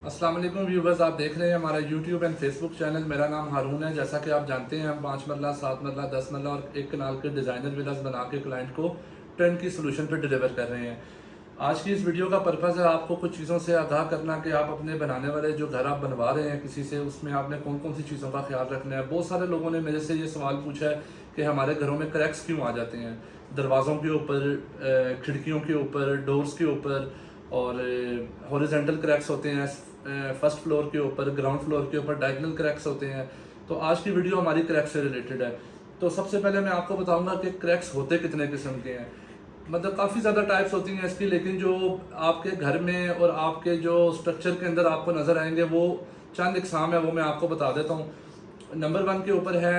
अस्सलाम वालेकुम व्यूवर्स, आप देख रहे हैं हमारा यूट्यूब एंड फेसबुक चैनल। मेरा नाम हारून है। जैसा कि आप जानते हैं, हम 5 मरला, 7 मरला, 10 मरला और एक कनाल के डिज़ाइनर विलास बना के क्लाइंट को टर्न की सोल्यूशन पर डिलीवर कर रहे हैं। आज की इस वीडियो का पर्पज़ है आपको कुछ चीज़ों से आगाह करना कि आप अपने बनाने वाले जो घर आप बनवा रहे हैं किसी से, उसमें आपने कौन कौन सी चीज़ों का ख्याल रखना है। बहुत सारे लोगों ने मेरे से ये सवाल पूछा है कि हमारे घरों में क्रैक्स क्यों आ जाते हैं, दरवाज़ों के ऊपर, खिड़कियों के ऊपर, डोर्स के ऊपर, और हॉरिजॉन्टल क्रैक्स होते हैं फर्स्ट फ्लोर के ऊपर, ग्राउंड फ्लोर के ऊपर डायगोनल क्रैक्स होते हैं। तो आज की वीडियो हमारी क्रैक्स से रिलेटेड है। तो सबसे पहले मैं आपको बताऊंगा कि क्रैक्स होते कितने किस्म के हैं। मतलब काफ़ी ज़्यादा टाइप्स होती हैं इसकी, लेकिन जो आपके घर में और आपके जो स्ट्रक्चर के अंदर आपको नज़र आएंगे वो चंद इकसाम है, वो मैं आपको बता देता हूँ। नंबर 1 के ऊपर है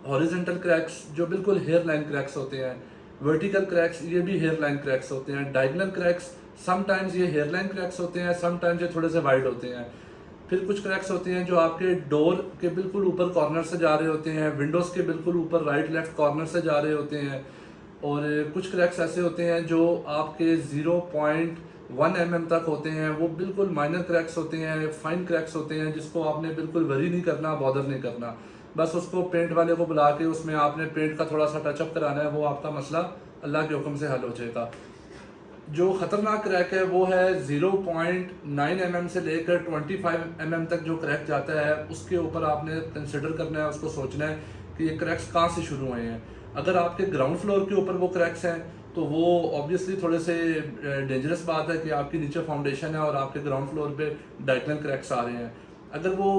हॉरिजॉन्टल क्रैक्स, जो बिल्कुल हेयर लाइन क्रैक्स होते हैं। वर्टिकल क्रैक्स, ये भी हेयर लाइन क्रैक्स होते हैं। डायगोनल क्रैक्स, समटाइम्स ये हेयर लाइन क्रैक्स होते हैं, समटाइम्स ये थोड़े से वाइड होते हैं। फिर कुछ क्रैक्स होते हैं जो आपके डोर के बिल्कुल ऊपर कॉर्नर से जा रहे होते हैं, विंडोज़ के बिल्कुल ऊपर राइट लेफ्ट कॉर्नर से जा रहे होते हैं। और कुछ क्रैक्स ऐसे होते हैं जो आपके 0.1 mm तक होते हैं, वो बिल्कुल माइनर क्रैक्स होते हैं, फाइन क्रैक्स होते हैं, जिसको आपने बिल्कुल वरी नहीं करना, बॉदर नहीं करना। बस उसको पेंट वाले को बुला के उसमें आपने पेंट का थोड़ा सा टचअप कराना है, वो आपका मसला अल्लाह के हुक्म से हल हो जाएगा। जो ख़तरनाक क्रैक है वो है 0.9 mm से लेकर 25 mm तक जो क्रैक जाता है, उसके ऊपर आपने कंसिडर करना है, उसको सोचना है कि ये क्रैक्स कहाँ से शुरू हुए हैं। अगर आपके ग्राउंड फ्लोर के ऊपर वो क्रैक्स हैं तो वो ऑब्वियसली थोड़े से डेंजरस बात है कि आपकी नीचे फाउंडेशन है और आपके ग्राउंड फ्लोर पे डायगोनल क्रैक्स आ रहे हैं। अगर वो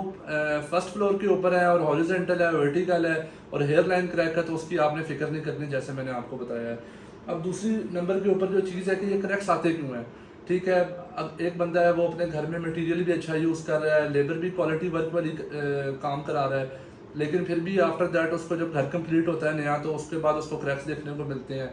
फर्स्ट फ्लोर के ऊपर है और हॉरिजॉन्टल है, वर्टिकल है और हेयर लाइन क्रैक है, तो उसकी आपने फिक्र नहीं करनी, जैसे मैंने आपको बताया है। अब दूसरी नंबर के ऊपर जो चीज़ है कि ये क्रैक्स आते क्यों हैं। ठीक है, अब एक बंदा है वो अपने घर में मटेरियल भी अच्छा यूज़ कर रहा है, लेबर भी क्वालिटी वर्क वाली काम करा रहा है, लेकिन फिर भी आफ्टर दैट उसको जब घर कंप्लीट होता है नया, तो उसके बाद उसको क्रैक्स देखने को मिलते हैं।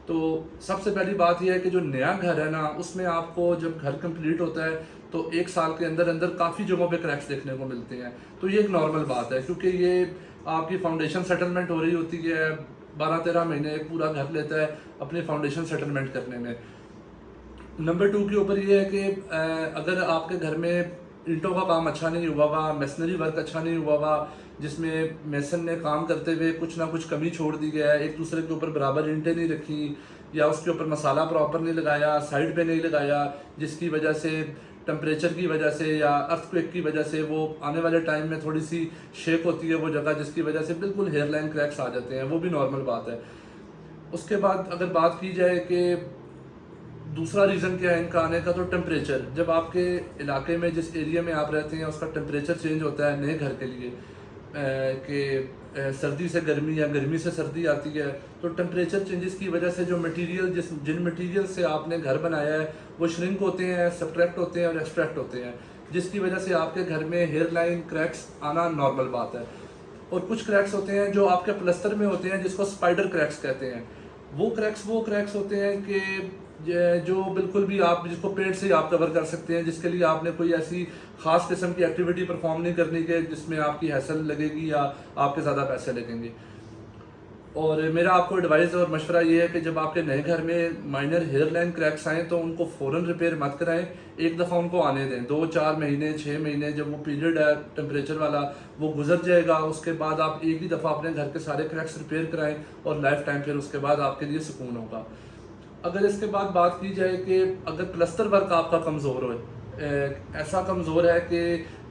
तो सबसे पहली बात यह है कि जो नया घर है ना, उसमें आपको जब घर कंप्लीट होता है तो 1 साल के अंदर अंदर काफ़ी जगहों पे क्रैक्स देखने को मिलते हैं। तो ये एक नॉर्मल बात है, क्योंकि ये आपकी फाउंडेशन सेटलमेंट हो रही होती है। 12-13 महीने एक पूरा घर लेता है अपनी फाउंडेशन सेटलमेंट करने में। नंबर 2 के ऊपर ये है कि अगर आपके घर में ईंटों का काम अच्छा नहीं हुआ हुआ, मेसनरी वर्क अच्छा नहीं हुआ हुआ, जिसमें मेसन ने काम करते हुए कुछ ना कुछ कमी छोड़ दी गया है, एक दूसरे के ऊपर बराबर ईंटें नहीं रखी, या उसके ऊपर मसाला प्रॉपर नहीं लगाया, साइड पे नहीं लगाया, जिसकी वजह से टेम्परेचर की वजह से या अर्थक्वेक की वजह से वो आने वाले टाइम में थोड़ी सी शेक होती है वो जगह, जिसकी वजह से बिल्कुल हेयर लाइन क्रैक्स आ जाते हैं, वो भी नॉर्मल बात है। उसके बाद अगर बात की जाए कि दूसरा रीज़न क्या है इनका आने का, तो टेम्परेचर। जब आपके इलाके में, जिस एरिया में आप रहते हैं, उसका टेम्परेचर चेंज होता है नए घर के लिए, कि सर्दी से गर्मी या गर्मी से सर्दी आती है, तो टेम्परेचर चेंजेस की वजह से जो मटेरियल जिन मटेरियल से आपने घर बनाया है वो श्रिंक होते हैं, सब्ट्रैक्ट होते हैं और एक्सट्रैक्ट होते हैं, जिसकी वजह से आपके घर में हेयर लाइन क्रैक्स आना नॉर्मल बात है। और कुछ क्रैक्स होते हैं जो आपके प्लस्तर में होते हैं, जिसको स्पाइडर क्रैक्स कहते हैं। वो क्रैक्स होते हैं कि जो बिल्कुल भी आप जिसको पेंट से ही आप कवर कर सकते हैं, जिसके लिए आपने कोई ऐसी ख़ास किस्म की एक्टिविटी परफॉर्म नहीं करनी कि जिसमें आपकी हैसल लगेगी या आपके ज़्यादा पैसे लगेंगे। और मेरा आपको एडवाइस और मशवरा ये है कि जब आपके नए घर में माइनर हेयर लाइन क्रैक्स आएँ तो उनको फ़ौरन रिपेयर मत कराएं, एक दफ़ा उनको आने दें। 2-4 महीने, 6 महीने, जब वो पीरियड है टेम्परेचर वाला वो गुजर जाएगा, उसके बाद आप एक ही दफ़ा अपने घर के सारे क्रैक्स रिपेयर कराएं और लाइफ टाइम फिर उसके बाद आपके लिए सुकून होगा। अगर इसके बाद बात की जाए कि अगर प्लस्तर वर्क आपका कमज़ोर हो, ऐसा कमज़ोर है कि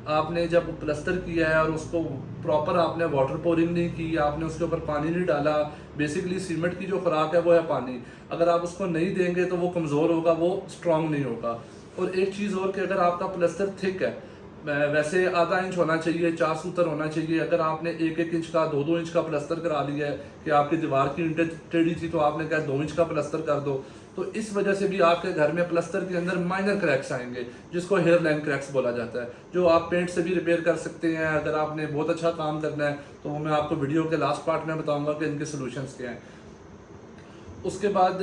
आपने जब प्लस्तर किया है और उसको प्रॉपर आपने वाटर पोरिंग नहीं की, आपने उसके ऊपर पानी नहीं डाला, बेसिकली सीमेंट की जो खुराक है वो है पानी, अगर आप उसको नहीं देंगे तो वो कमज़ोर होगा, वो स्ट्रॉन्ग नहीं होगा। और एक चीज़ और कि अगर आपका प्लस्तर थिक है, वैसे आधा इंच होना चाहिए, 4 सूतर होना चाहिए, अगर आपने 1-1 इंच का, 2-2 इंच का प्लस्तर करा लिया है कि आपकी दीवार की ईंटें टेढ़ी थी तो आपने कहा 2 इंच का प्लस्तर कर दो, तो इस वजह से भी आपके घर में प्लस्तर के अंदर माइनर क्रैक्स आएंगे, जिसको हेयर लाइन क्रैक्स बोला जाता है, जो आप पेंट से भी रिपेयर कर सकते हैं। अगर आपने बहुत अच्छा काम करना है तो वो मैं आपको वीडियो के लास्ट पार्ट में बताऊंगा कि इनके सोल्यूशंस क्या हैं। उसके बाद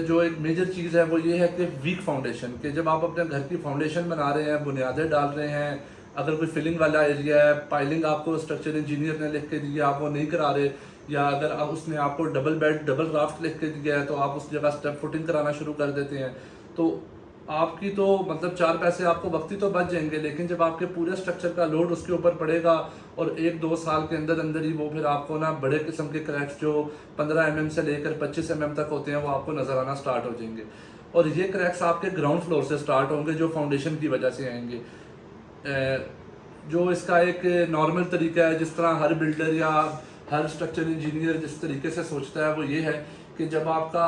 जो एक मेजर चीज़ है वो ये है कि वीक फाउंडेशन, कि जब आप अपने घर की फाउंडेशन बना रहे हैं, बुनियादें डाल रहे हैं, अगर कोई फिलिंग वाला एरिया है, पाइलिंग आपको स्ट्रक्चर इंजीनियर ने लिख के दी है, आप वो नहीं करा रहे, या अगर उसने आपको डबल बेड डबल राफ्ट लिख के दिया है तो आप उस जगह स्टेप फुटिंग कराना शुरू कर देते हैं, तो आपकी तो मतलब 4 पैसे आपको वक्ती तो बच जाएंगे, लेकिन जब आपके पूरे स्ट्रक्चर का लोड उसके ऊपर पड़ेगा और 1-2 साल के अंदर अंदर ही वो फिर आपको ना बड़े किस्म के क्रैक्स जो 15 से लेकर 25 तक होते हैं वो आपको नज़र आना स्टार्ट हो जाएंगे। और ये क्रैक्स आपके ग्राउंड फ्लोर से स्टार्ट होंगे जो फाउंडेशन की वजह से आएंगे। जो इसका एक नॉर्मल तरीका है, जिस तरह हर बिल्डर या हर स्ट्रक्चर इंजीनियर जिस तरीके से सोचता है वो ये है कि जब आपका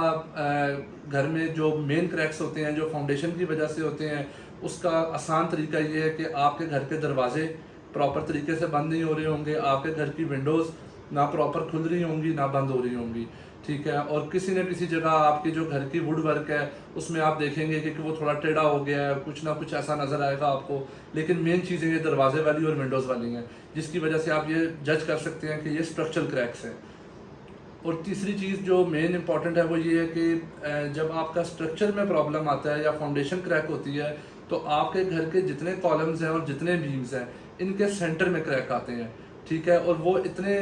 घर में जो मेन क्रैक्स होते हैं जो फाउंडेशन की वजह से होते हैं, उसका आसान तरीका ये है कि आपके घर के दरवाजे प्रॉपर तरीके से बंद नहीं हो रहे होंगे, आपके घर की विंडोज़ ना प्रॉपर खुल रही होंगी ना बंद हो रही होंगी, ठीक है। और किसी न किसी जगह आपकी जो घर की वुड वर्क है उसमें आप देखेंगे कि वो थोड़ा टेढ़ा हो गया है, कुछ ना कुछ ऐसा नज़र आएगा आपको। लेकिन मेन चीज़ें ये दरवाजे वाली और विंडोज़ वाली हैं, जिसकी वजह से आप ये जज कर सकते हैं कि ये स्ट्रक्चरल क्रैक्स हैं। और तीसरी चीज़ जो मेन इंपॉर्टेंट है वो ये है कि जब आपका स्ट्रक्चर में प्रॉब्लम आता है या फाउंडेशन क्रैक होती है तो आपके घर के जितने कॉलम्स हैं और जितने बीम्स हैं इनके सेंटर में क्रैक आते हैं, ठीक है। और वो इतने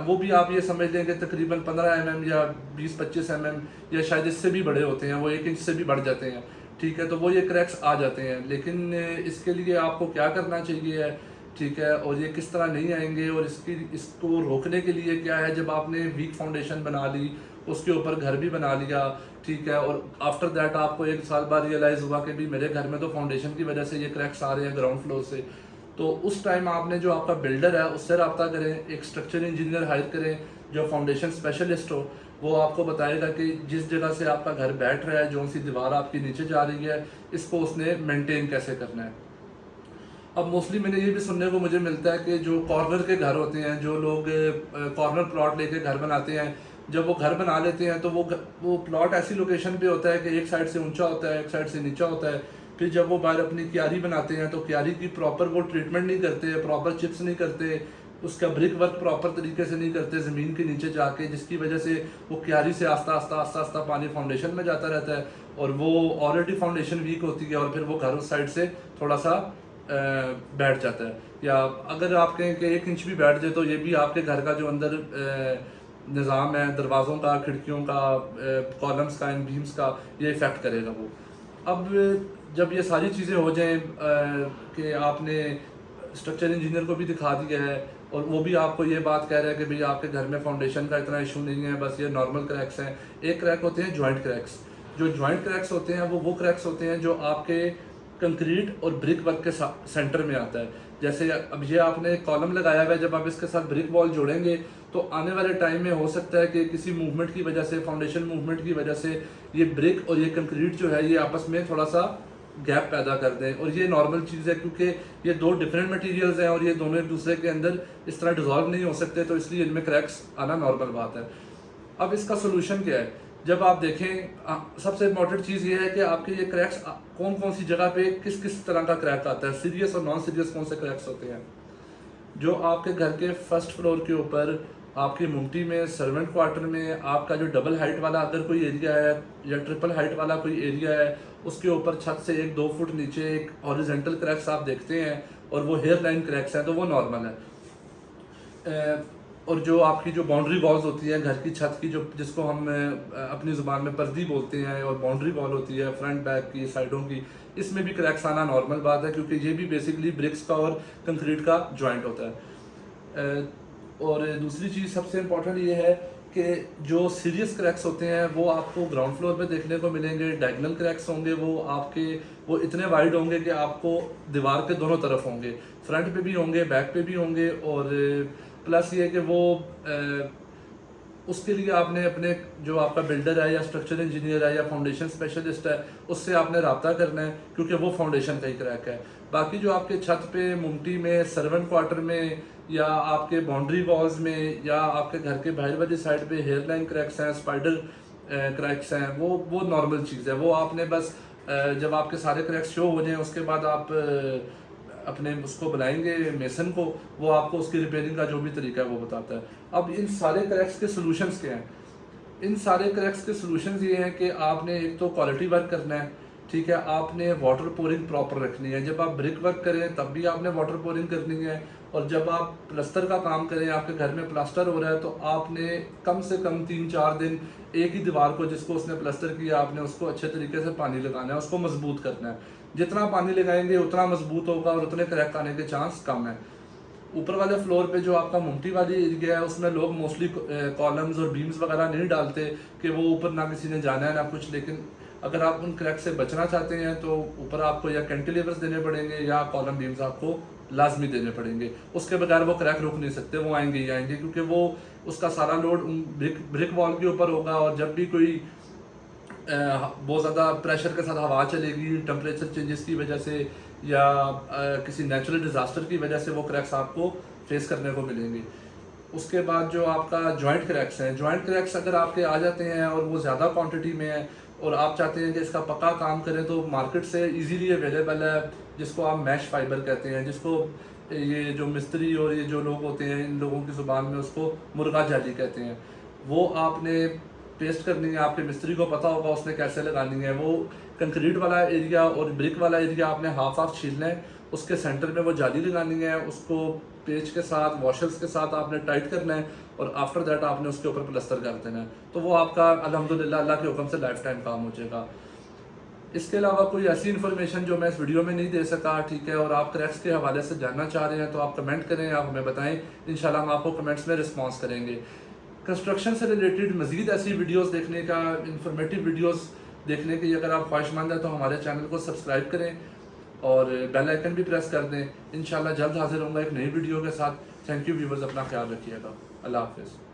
वो भी आप ये समझ लें कि तकरीबन 15 या 20-25 या शायद इससे भी बड़े होते हैं, वो 1 इंच से भी बढ़ जाते हैं, ठीक है। तो वो ये क्रैक्स आ जाते हैं, लेकिन इसके लिए आपको क्या करना चाहिए है, ठीक है, और ये किस तरह नहीं आएंगे और इसको रोकने के लिए क्या है। जब आपने वीक फाउंडेशन बना ली, उसके ऊपर घर भी बना लिया, ठीक है, और आफ्टर दैट आपको 1 साल बाद रियलाइज़ हुआ कि भी मेरे घर में तो फाउंडेशन की वजह से ये क्रैक्स आ रहे हैं ग्राउंड फ्लोर से, तो उस टाइम आपने जो आपका बिल्डर है उससे रब्ता करें, एक स्ट्रक्चर इंजीनियर हायर करें जो फाउंडेशन स्पेशलिस्ट हो। वो आपको बताएगा कि जिस जगह से आपका घर बैठ रहा है, जो सी दीवार आपकी नीचे जा रही है, इसको उसने मेंटेन कैसे करना है। अब मोस्टली मैंने ये भी सुनने को मुझे मिलता है कि जो कॉर्नर के घर होते हैं, जो लोग कॉर्नर प्लॉट लेके घर बनाते हैं, जब वो घर बना लेते हैं तो वो प्लॉट ऐसी लोकेशन पे होता है कि एक साइड से ऊंचा होता है, एक साइड से नीचा होता है। फिर जब वो बाहर अपनी क्यारी बनाते हैं तो क्यारी की प्रॉपर वो ट्रीटमेंट नहीं करते, प्रॉपर चिप्स नहीं करते, उसका ब्रिक वर्क प्रॉपर तरीके से नहीं करते ज़मीन के नीचे जाके, जिसकी वजह से वो क्यारी से आस्ता आस्ता पानी फाउंडेशन में जाता रहता है और वो ऑलरेडी फाउंडेशन वीक होती है और फिर वो घर उस साइड से थोड़ा सा बैठ जाता है। या अगर आप कहें कि 1 इंच भी बैठ जाए तो ये भी आपके घर का जो अंदर निज़ाम है, दरवाज़ों का, खिड़कियों का, कॉलम्स का, इन बीम्स का, ये इफ़ेक्ट करेगा वो। अब जब ये सारी चीज़ें हो जाएं कि आपने स्ट्रक्चर इंजीनियर को भी दिखा दिया है और वो भी आपको ये बात कह रहा है कि भाई आपके घर में फाउंडेशन का इतना इशू नहीं है, बस ये नॉर्मल क्रैक्स हैं। एक क्रैक होते हैं जॉइंट क्रैक्स। जो जॉइंट क्रैक्स होते हैं वो क्रैक्स होते हैं जो आपके कंक्रीट और ब्रिक वर्क के सेंटर में आता है। जैसे अब ये आपने कॉलम लगाया हुआ है, जब आप इसके साथ ब्रिक वॉल जोड़ेंगे तो आने वाले टाइम में हो सकता है कि किसी मूवमेंट की वजह से, फाउंडेशन मूवमेंट की वजह से ये ब्रिक और ये कंक्रीट जो है ये आपस में थोड़ा सा गैप पैदा कर दें। और ये नॉर्मल चीज़ है क्योंकि ये 2 डिफरेंट मटेरियल्स हैं और ये दोनों एक दूसरे के अंदर इस तरह डिज़ोल्व नहीं हो सकते, तो इसलिए इनमें क्रैक्स आना नॉर्मल बात है। अब इसका सोल्यूशन क्या है? जब आप देखें सबसे इम्पॉर्टेंट चीज़ ये है कि आपके ये क्रैक्स कौन कौन सी जगह पे किस किस तरह का क्रैक आता है, सीरियस और नॉन सीरियस कौन से क्रैक्स होते हैं। जो आपके घर के फर्स्ट फ्लोर के ऊपर, आपकी मुमटी में, सर्वेंट क्वार्टर में, आपका जो डबल हाइट वाला अगर कोई एरिया है या ट्रिपल हाइट वाला कोई एरिया है, उसके ऊपर छत से 1-2 फुट नीचे एक हॉरिजॉन्टल क्रैक्स आप देखते हैं और वो हेयर लाइन क्रैक्स हैं, तो वो नॉर्मल है। और जो आपकी जो बाउंड्री वॉल्स होती है घर की छत की, जो जिसको हम अपनी ज़ुबान में पर्दी बोलते हैं, और बाउंड्री वॉल होती है फ्रंट बैक की, साइडों की, इसमें भी क्रैक्स आना नॉर्मल बात है क्योंकि ये भी बेसिकली ब्रिक्स का और कंक्रीट का जॉइंट होता है। और दूसरी चीज़ सबसे इम्पोर्टेंट ये है कि जो सीरियस क्रैक्स होते हैं वो आपको ग्राउंड फ्लोर पे देखने को मिलेंगे। डायगोनल क्रैक्स होंगे, वो इतने वाइड होंगे कि आपको दीवार के दोनों तरफ होंगे, फ्रंट पे भी होंगे, बैक पे भी होंगे। और प्लस ये कि वो उसके लिए आपने अपने जो आपका बिल्डर है या स्ट्रक्चर इंजीनियर है या फाउंडेशन स्पेशलिस्ट है उससे आपने रब्ता करना है क्योंकि वो फाउंडेशन का ही क्रैक है। बाकी जो आपके छत पे, मुमटी में, सर्वेंट क्वार्टर में या आपके बाउंड्री वॉल्स में या आपके घर के बाहर वाली साइड पे हेयर लाइन क्रैक्स हैं, स्पाइडर क्रैक्स हैं, वो नॉर्मल चीज़ है। वो आपने बस जब आपके सारे क्रैक्स शो हो जाएं उसके बाद आप अपने उसको बुलाएंगे मेसन को, वो आपको उसकी रिपेयरिंग का जो भी तरीका है वो बताता है। अब इन सारे क्रैक्स के सॉल्यूशंस क्या हैं? इन सारे क्रैक्स के सॉल्यूशंस ये हैं कि आपने एक तो क्वालिटी वर्क करना है, ठीक है, आपने वाटर पोरिंग प्रॉपर रखनी है। जब आप ब्रिक वर्क करें तब भी आपने वाटर पोरिंग करनी है, और जब आप प्लास्टर का काम करें, आपके घर में प्लास्टर हो रहा है, तो आपने कम से कम 3-4 दिन एक ही दीवार को जिसको उसने प्लास्टर किया आपने उसको अच्छे तरीके से पानी लगाना है, उसको मजबूत करना है। जितना पानी लगाएंगे उतना मजबूत होगा और उतने क्रैक आने के चांस कम है। ऊपर वाले फ्लोर पे जो आपका मुमटी वाली एरिया है उसमें लोग मोस्टली कॉलम्स और बीम्स वगैरह नहीं डालते कि वो ऊपर ना किसी ने जाना है ना कुछ, लेकिन अगर आप उन क्रैक से बचना चाहते हैं तो ऊपर आपको या कैंटिलीवर्स देने पड़ेंगे या कॉलम बीम्स आपको लाजमी देने पड़ेंगे। उसके बगैर वो क्रैक रुक नहीं सकते, वो आएंगे ही आएंगे, क्योंकि वो उसका सारा लोड ब्रिक वॉल के ऊपर होगा। और जब भी कोई बहुत ज़्यादा प्रेशर के साथ हवा चलेगी टेम्परेचर चेंजेस की वजह से या किसी नेचुरल डिज़ास्टर की वजह से वो क्रैक्स आपको फेस करने को मिलेंगे। उसके बाद जो आपका जॉइंट क्रैक्स हैं, जॉइंट क्रैक्स अगर आपके आ जाते हैं और वो ज़्यादा क्वांटिटी में है और आप चाहते हैं कि इसका पक्का काम करें, तो मार्केट से इजीली अवेलेबल है जिसको आप मैश फाइबर कहते हैं, जिसको ये जो मिस्त्री और ये जो लोग होते हैं इन लोगों की ज़ुबान में उसको मुर्गा जाली कहते हैं। वो आपने पेस्ट करनी है, आपके मिस्त्री को पता होगा उसने कैसे लगानी है। वो कंक्रीट वाला एरिया और ब्रिक वाला एरिया आपने हाफ छीलना है, उसके सेंटर में वो जाली लगानी है, उसको पेच के साथ वॉशर्स के साथ आपने टाइट करना है और आफ्टर दैट आपने उसके ऊपर प्लास्टर कर देना है। तो वो आपका अल्हम्दुलिल्लाह अल्लाह के हुक्म से लाइफ टाइम काम हो जाएगा। इसके अलावा कोई ऐसी इन्फॉर्मेशन जो मैं इस वीडियो में नहीं दे सका, ठीक है, और आप क्रैक्स के हवाले से जानना चाह रहे हैं तो आप कमेंट करें, आप हमें बताएं, इंशाल्लाह हम आपको कमेंट्स में रिस्पॉन्स करेंगे। कंस्ट्रक्शन से रिलेटेड मज़ीद ऐसी वीडियोस देखने का, इंफॉर्मेटिव वीडियोस देखने की अगर आप ख्वाहिशमंद हैं तो हमारे चैनल को सब्सक्राइब करें और बेल आइकन भी प्रेस कर दें। इंशाल्लाह जल्द हाजिर होंगे एक नई वीडियो के साथ। थैंक यू व्यूवर्स, अपना ख्याल रखिएगा। अल्लाह हाफिज़।